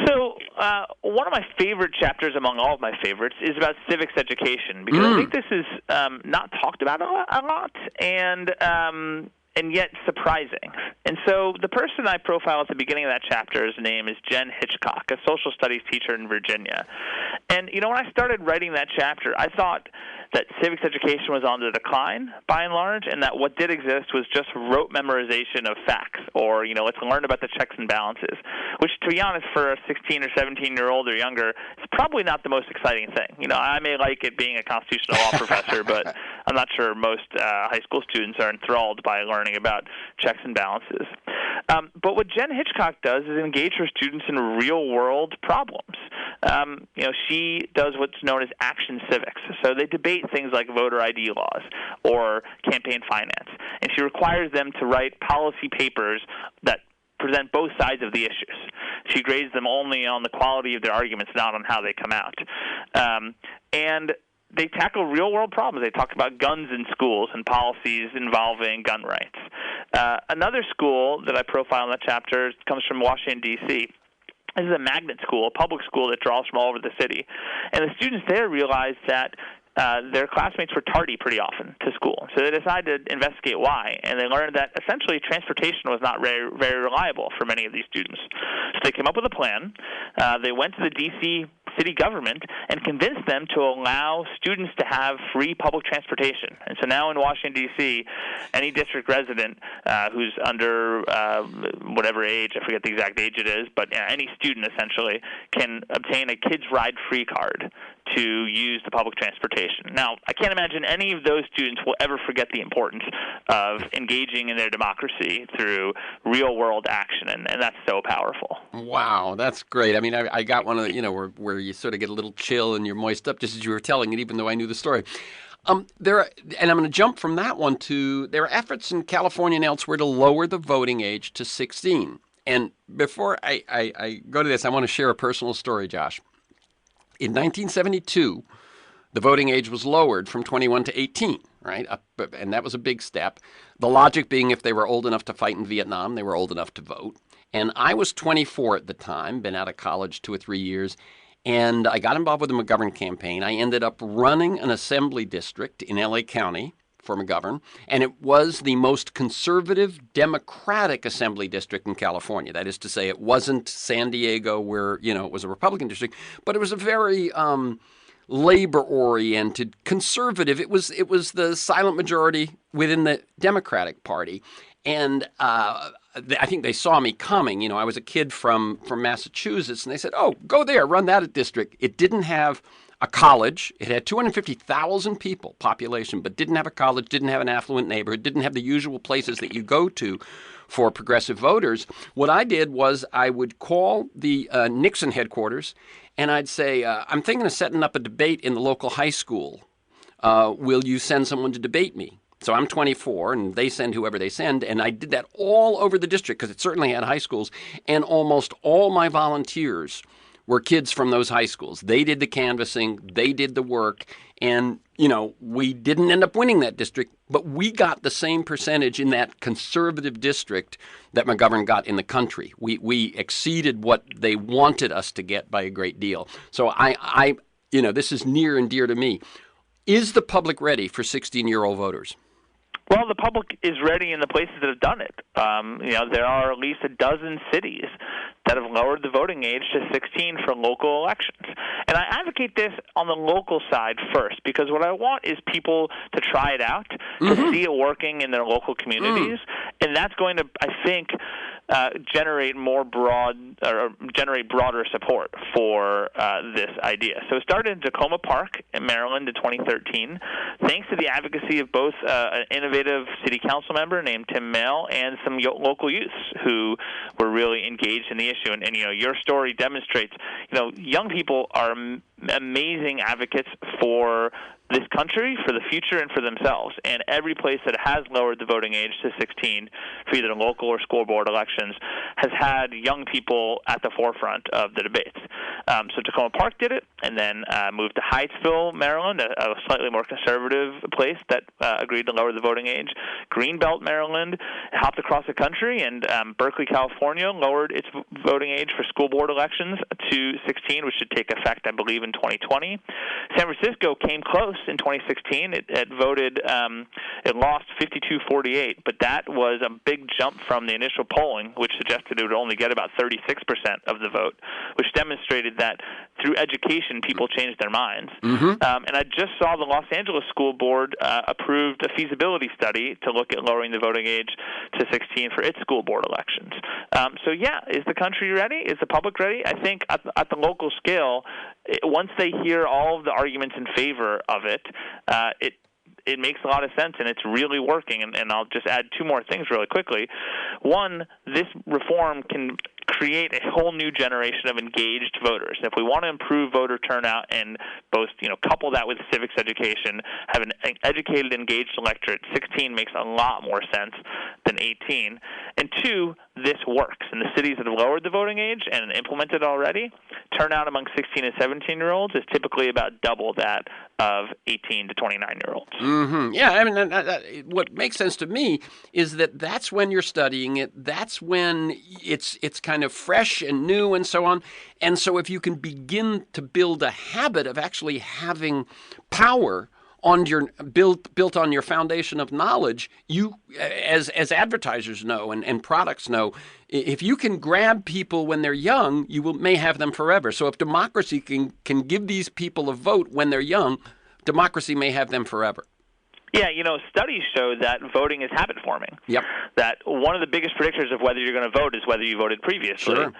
So one of my favorite chapters among all of my favorites is about civics education, because I think this is not talked about a lot, and yet surprising. And so the person I profile at the beginning of that chapter's name is Jen Hitchcock, a social studies teacher in Virginia. And, when I started writing that chapter, I thought that civics education was on the decline, by and large, and that what did exist was just rote memorization of facts, or, let's learn about the checks and balances, which, to be honest, for a 16 or 17-year-old or younger, is probably not the most exciting thing. I may like it being a constitutional law professor, but I'm not sure most high school students are enthralled by learning about checks and balances. But what Jen Hitchcock does is engage her students in real-world problems. She does what's known as action civics. So they debate things like voter ID laws or campaign finance. And she requires them to write policy papers that present both sides of the issues. She grades them only on the quality of their arguments, not on how they come out. And they tackle real-world problems. They talk about guns in schools and policies involving gun rights. Another school that I profile in that chapter comes from Washington, D.C. This is a magnet school, a public school that draws from all over the city. And the students there realized that their classmates were tardy pretty often to school. So they decided to investigate why, and they learned that essentially transportation was not very, very reliable for many of these students. So they came up with a plan. They went to the D.C. city government and convinced them to allow students to have free public transportation. And so now in Washington, D.C., any district resident who's under whatever age, I forget the exact age it is, but any student essentially can obtain a Kids Ride Free card to use the public transportation. Now, I can't imagine any of those students will ever forget the importance of engaging in their democracy through real-world action, and that's so powerful. Wow, that's great. I mean, I got one of the, where you sort of get a little chill and you're moist up just as you were telling it, even though I knew the story. And I'm going to jump from that one to, there are efforts in California and elsewhere to lower the voting age to 16. And before I go to this, I want to share a personal story, Josh. In 1972, the voting age was lowered from 21 to 18, right? And that was a big step. The logic being if they were old enough to fight in Vietnam, they were old enough to vote. And I was 24 at the time, been out of college 2 or 3 years, and I got involved with the McGovern campaign. I ended up running an assembly district in L.A. County for McGovern, and it was the most conservative Democratic assembly district in California. That is to say, it wasn't San Diego where, it was a Republican district, but it was a very labor-oriented, conservative. It was the silent majority within the Democratic Party. And I think they saw me coming. I was a kid from Massachusetts, and they said, "Oh, go there, run that district." It didn't have a college. It had 250,000 people population, but didn't have a college, didn't have an affluent neighborhood, didn't have the usual places that you go to for progressive voters. What I did was I would call the Nixon headquarters, and I'd say, "I'm thinking of setting up a debate in the local high school. Will you send someone to debate me?" So I'm 24, and they send whoever they send, and I did that all over the district because it certainly had high schools, and almost all my volunteers were kids from those high schools. They did the canvassing, they did the work, and, we didn't end up winning that district, but we got the same percentage in that conservative district that McGovern got in the country. We exceeded what they wanted us to get by a great deal. So I this is near and dear to me. Is the public ready for 16-year-old voters? Well, the public is ready in the places that have done it. There are at least a dozen cities that have lowered the voting age to 16 for local elections. And And I advocate this on the local side first, because what I want is people to try it out, to see it working in their local communities, and that's going to, I think, generate broader support for this idea. So it started in Tacoma Park in Maryland in 2013, thanks to the advocacy of both an innovative city council member named Tim Mail and some local youths who were really engaged in the issue. And your story demonstrates, young people are amazing advocates for this country, for the future, and for themselves. And every place that has lowered the voting age to 16 for either local or school board elections has had young people at the forefront of the debates. So Tacoma Park did it, and then moved to Hyattsville, Maryland, a slightly more conservative place that agreed to lower the voting age. Greenbelt, Maryland, hopped across the country, and Berkeley, California, lowered its voting age for school board elections to 16, which should take effect, I believe, in 2020. San Francisco came close in 2016. It voted, it lost 52-48, but that was a big jump from the initial polling, which suggested it would only get about 36% of the vote, which demonstrated that through education, people changed their minds. And I just saw the Los Angeles School Board approved a feasibility study to look at lowering the voting age to 16 for its school board elections. So yeah, is the country ready? Is the public ready? I think at the local scale, once they hear all of the arguments in favor of it, it makes a lot of sense, and it's really working. And I'll just add two more things really quickly. One, this reform can create a whole new generation of engaged voters. If we want to improve voter turnout and both, couple that with civics education, have an educated, engaged electorate, 16 makes a lot more sense than 18. And two, this works. In the cities that have lowered the voting age and implemented already, turnout among 16 and 17-year-olds is typically about double that of 18 to 29-year-olds. Yeah, I mean, what makes sense to me is that's when you're studying it. That's when it's kind of fresh and new and so on. And so if you can begin to build a habit of actually having power on your built on your foundation of knowledge, you as advertisers know and products know, if you can grab people when they're young, you may have them forever. So if democracy can give these people a vote when they're young, democracy may have them forever. Yeah, studies show that voting is habit forming. Yep. That one of the biggest predictors of whether you're going to vote is whether you voted previously. Sure.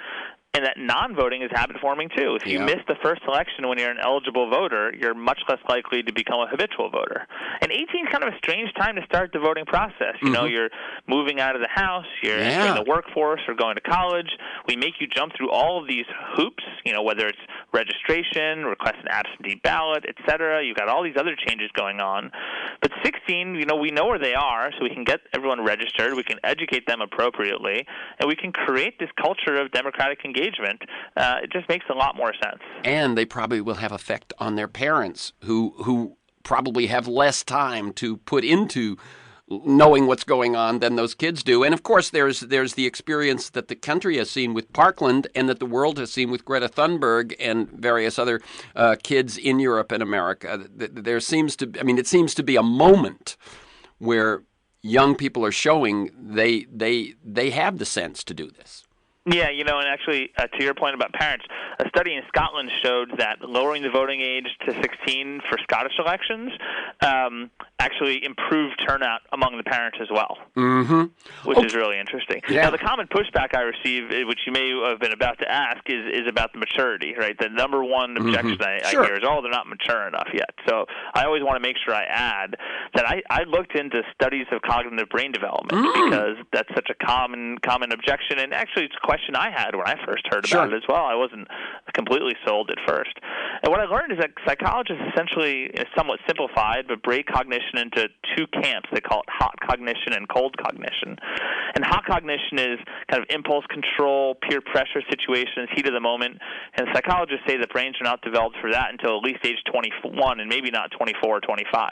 And that non-voting is habit-forming, too. If you miss the first election when you're an eligible voter, you're much less likely to become a habitual voter. And 18 is kind of a strange time to start the voting process. You're moving out of the house, you're entering the workforce or going to college. We make you jump through all of these hoops, whether it's registration, request an absentee ballot, et cetera. You've got all these other changes going on. But 16, we know where they are, so we can get everyone registered, we can educate them appropriately, and we can create this culture of democratic engagement. It just makes a lot more sense. And they probably will have effect on their parents who probably have less time to put into knowing what's going on than those kids do. And of course, there's the experience that the country has seen with Parkland and that the world has seen with Greta Thunberg and various other kids in Europe and America. It seems to be a moment where young people are showing they have the sense to do this. Yeah, and actually, to your point about parents, a study in Scotland showed that lowering the voting age to 16 for Scottish elections actually improved turnout among the parents as well, which is really interesting. Yeah. Now, the common pushback I receive, which you may have been about to ask, is about the maturity, right? The number one objection I hear is, they're not mature enough yet. So I always want to make sure I add that I looked into studies of cognitive brain development because that's such a common objection, and actually it's a question I had when I first heard about it as well. I wasn't completely sold at first. And what I learned is that psychologists essentially, somewhat simplified, but break cognition into two camps. They call it hot cognition and cold cognition. And hot cognition is kind of impulse control, peer pressure situations, heat of the moment. And psychologists say that brains are not developed for that until at least age 21 and maybe not 24 or 25.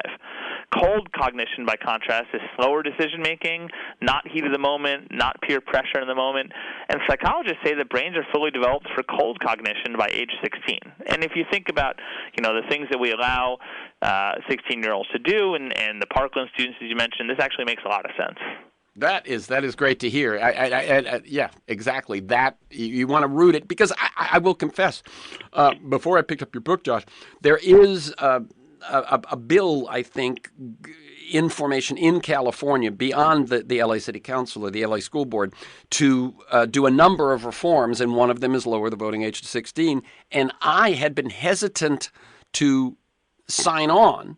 Cold cognition, by contrast, is slower decision-making, not heat of the moment, not peer pressure in the moment. And psychologists say that brains are fully developed for cold cognition by age 16. And if you think about, the things that we allow 16-year-olds to do and the Parkland students, as you mentioned, this actually makes a lot of sense. That is great to hear. Yeah, exactly. That you want to root it because I will confess, before I picked up your book, Josh, there is a bill, I think, in formation in California beyond the LA City Council or the LA School Board to do a number of reforms, and one of them is lower the voting age to 16. And I had been hesitant to sign on.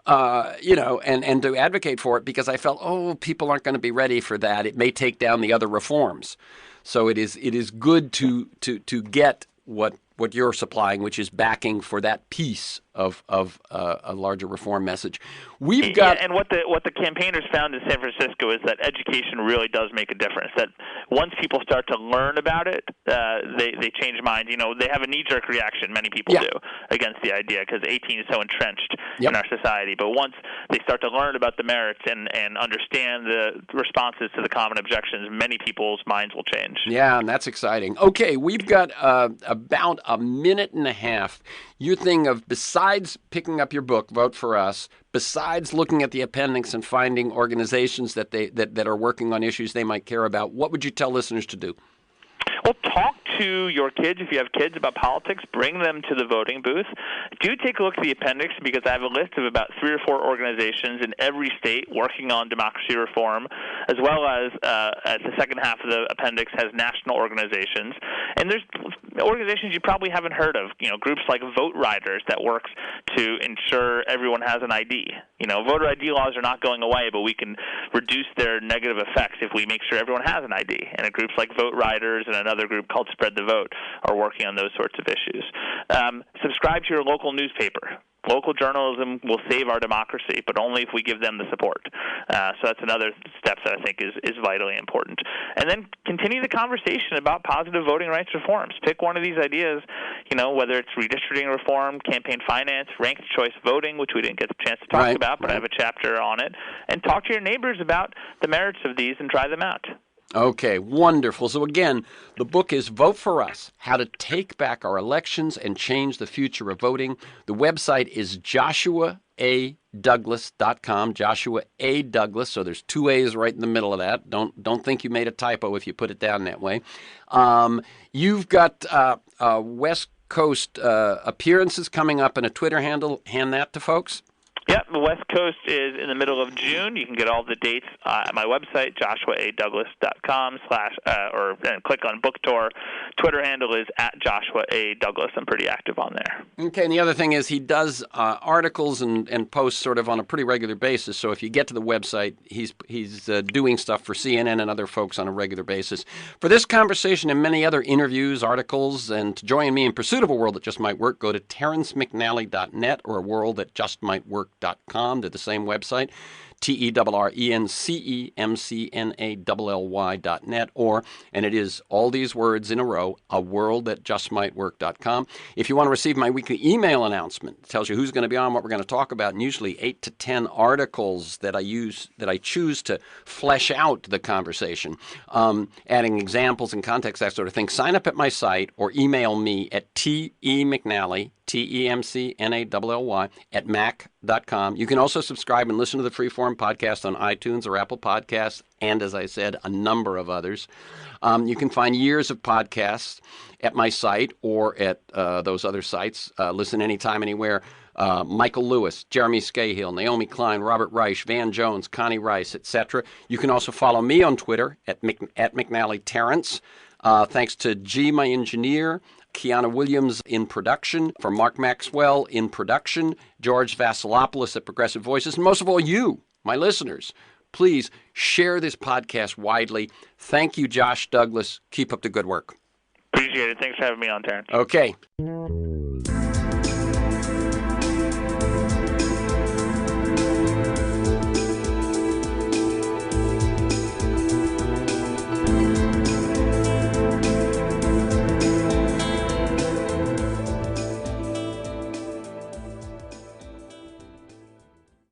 And to advocate for it because I felt, people aren't going to be ready for that. It may take down the other reforms. So it is good to get what you're supplying, which is backing for that piece of a larger reform message. We've got and what the campaigners found in San Francisco is that education really does make a difference. That once people start to learn about it, they change minds. They have a knee-jerk reaction. Many people do against the idea because 18 is so entrenched in our society. But once they start to learn about the merits and understand the responses to the common objections, many people's minds will change. Yeah, and that's exciting. Okay, we've got about a minute and a half. Your thing of, besides picking up your book, Vote for Us, besides looking at the appendix and finding organizations that are working on issues they might care about, what would you tell listeners to do? Well, talk to your kids. If you have kids about politics, bring them to the voting booth. Do take a look at the appendix because I have a list of about 3 or 4 organizations in every state working on democracy reform, as well as the second half of the appendix has national organizations. And there's organizations you probably haven't heard of, groups like Vote Riders that works to ensure everyone has an ID. Voter ID laws are not going away, but we can reduce their negative effects if we make sure everyone has an ID. And groups like Vote Riders and another group called Spread the Vote are working on those sorts of issues. Subscribe to your local newspaper. Local journalism will save our democracy, but only if we give them the support. So that's another step that I think is vitally important. And then continue the conversation about positive voting rights reforms. Pick one of these ideas, whether it's redistricting reform, campaign finance, ranked choice voting, which we didn't get the chance to talk about, but I have a chapter on it, and talk to your neighbors about the merits of these and try them out. Okay, wonderful. So again, the book is Vote for Us, How to Take Back Our Elections and Change the Future of Voting. The website is joshuadouglas.com, Joshua A. Douglas, so there's 2 A's right in the middle of that. Don't think you made a typo if you put it down that way. You've got West Coast appearances coming up and a Twitter handle. Hand that to folks. Yeah, the West Coast is in the middle of June. You can get all the dates at my website, joshuadouglas.com, or click on Book Tour. Twitter handle is @JoshuaADouglas. I'm pretty active on there. Okay, and the other thing is he does articles and posts sort of on a pretty regular basis. So if you get to the website, he's doing stuff for CNN and other folks on a regular basis. For this conversation and many other interviews, articles, and to join me in pursuit of a world that just might work, go to TerrenceMcNally.net or aworldthatjustmightwork.com to the same website, TerrenceMcNally.net, and it is all these words in a row, aworldthatjustmightwork.com. If you want to receive my weekly email announcement, it tells you who's going to be on, what we're going to talk about, and usually 8 to 10 articles that I choose to flesh out the conversation, adding examples and context, that sort of thing. Sign up at my site or email me at TEMcNally, TEMCNALLY at mac.com. You can also subscribe and listen to the Freeform podcast on iTunes or Apple Podcasts, and as I said, a number of others. You can find years of podcasts at my site or at those other sites. Listen anytime, anywhere. Michael Lewis, Jeremy Scahill, Naomi Klein, Robert Reich, Van Jones, Connie Rice, etc. You can also follow me on Twitter at McNally Terrence. Thanks to G, my engineer, Kiana Williams in production, for Mark Maxwell in production, George Vasilopoulos at Progressive Voices, and most of all you, my listeners. Please share this podcast widely. Thank you, Josh Douglas. Keep up the good work. Appreciate it. Thanks for having me on, Terrence. Okay.